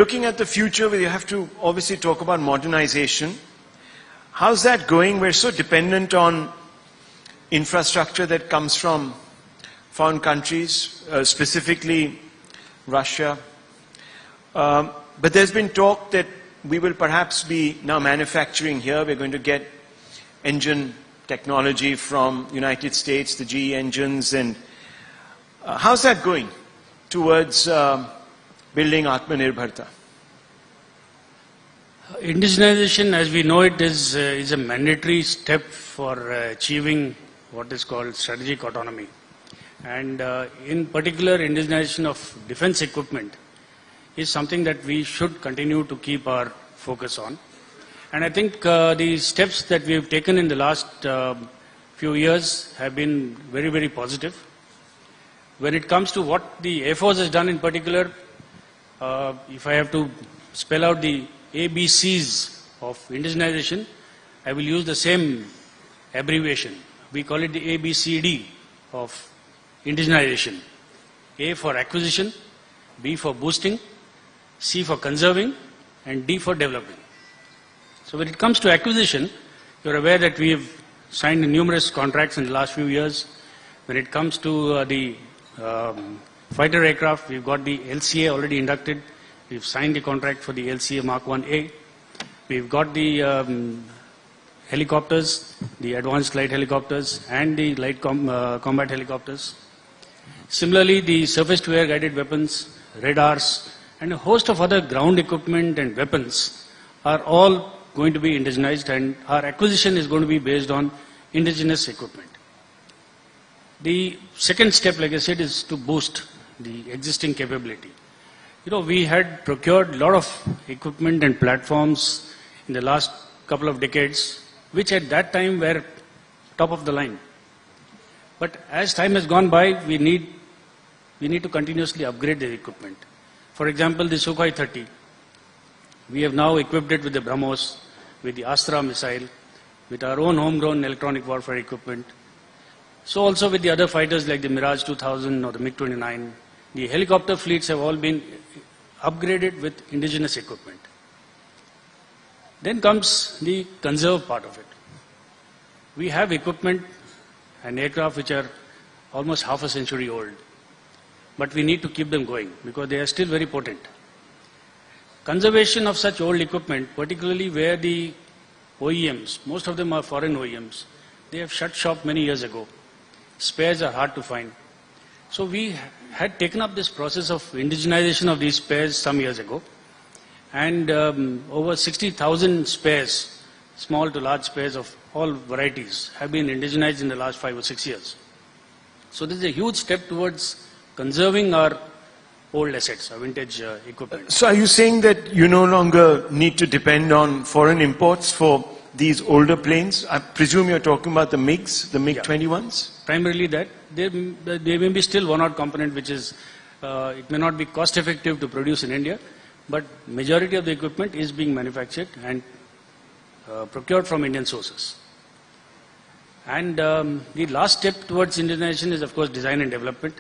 Looking at the future, we have to obviously talk about modernization. How's that going? We're so dependent on infrastructure that comes from foreign countries, specifically Russia. But there's been talk that we will perhaps be now manufacturing here. We're going to get engine technology from United States, the GE engines. And how's that going towards building Aatmanirbharta? Indigenization, as we know it, is a mandatory step for achieving what is called strategic autonomy. And in particular, indigenization of defense equipment is something that we should continue to keep our focus on. And I think the steps that we have taken in the last few years have been very, very positive. When it comes to what the Air Force has done in particular, if I have to spell out the ABCs of indigenization, I will use the same abbreviation. We call it the ABCD of indigenization. A for acquisition, B for boosting, C for conserving, and D for developing. So when it comes to acquisition, you're aware that we have signed numerous contracts in the last few years. When it comes to the fighter aircraft, we've got the LCA already inducted. We've signed the contract for the LCA Mark 1A. We've got the helicopters, the advanced light helicopters, and the light combat helicopters. Similarly, the surface-to-air guided weapons, radars, and a host of other ground equipment and weapons are all going to be indigenized, and our acquisition is going to be based on indigenous equipment. The second step, like I said, is to boost the existing capability. You know, we had procured a lot of equipment and platforms in the last couple of decades, which at that time were top of the line. But as time has gone by, we need to continuously upgrade the equipment. For example, the Sukhoi 30. We have now equipped it with the BrahMos, with the Astra missile, with our own homegrown electronic warfare equipment. So also with the other fighters like the Mirage 2000 or the MiG-29. The helicopter fleets have all been upgraded with indigenous equipment. Then comes the conserve part of it. We have equipment and aircraft which are almost half a century old. But we need to keep them going because they are still very potent. Conservation of such old equipment, particularly where the OEMs, most of them are foreign OEMs, they have shut shop many years ago. Spares are hard to find. So we had taken up this process of indigenization of these spares some years ago. And over 60,000 spares, small to large spares of all varieties, have been indigenized in the last 5 or 6 years. So this is a huge step towards conserving our old assets, our vintage equipment. So are you saying that you no longer need to depend on foreign imports for these older planes? I presume you're talking about the MiGs, the MiG-21s? Primarily that. There may be still one odd component which is, it may not be cost effective to produce in India, but majority of the equipment is being manufactured and procured from Indian sources. And the last step towards indigenization is of course design and development,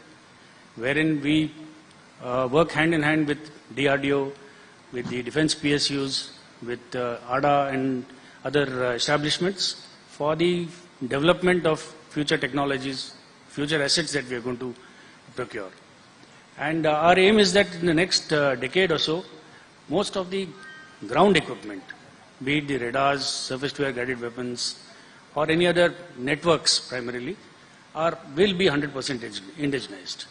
wherein we work hand in hand with DRDO, with the defense PSUs, with ADA and other establishments for the development of future technologies, future assets that we are going to procure. And our aim is that in the next decade or so, most of the ground equipment, be it the radars, surface-to-air guided weapons, or any other networks primarily, will be 100% indigenized.